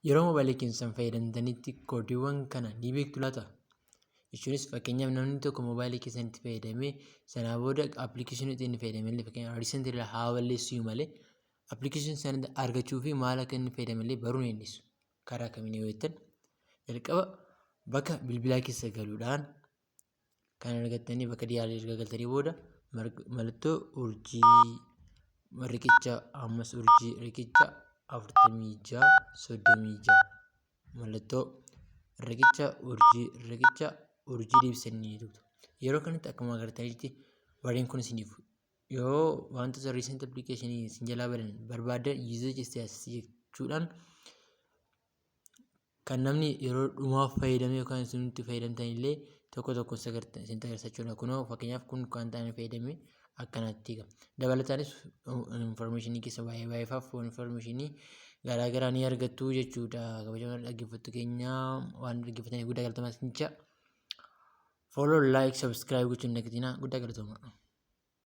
Yeroo moobaayilii keessan fayyadamtanitti koodiiwwan kana ni beektu laata? Jechuunis fakkeenyaaf namni tokko moobaayilii keessanitti fayyadamee sanaa booda appilikeeshinii ittiin fayyadamallee fakkeenyaaf riisentii haa balleessuu malee appilikeeshinii sana argachuu fi maal akka inni fayyadamallee baruu ni dandeessu. Karaa kamiin yoo jettan jalqaba bakka bilbilaa keessa galuudhaan kan argattanii bakka diyaalii erga galtanii booda mallattoo urjii riqicha ammas urjii riqicha 46 mallattoo riqicha urjii deebisanii jirtu. Yeroo kanatti akkuma agartanitti warreen kun isiniif yoo wantoota recent application isin jalaa badan barbaadan usage status jechuudhaan kan namni yeroo dhumaaf fayyadame yookaan isinitti fayyadamtan illee tokko isin agarsiisachuudha. Kunoo fakkeenyaaf kun kan ta'an fayyadame akkanatti eega. Dabalataanis information keessa baay'ee information garaagaraa ni argattu jechuudha. Kabajamoo dhaggeeffattoota keenya waan dhaggeeffataniif guddaa galatooma. Follow, like, subscribe gochuun nagatina guddaa galatooma.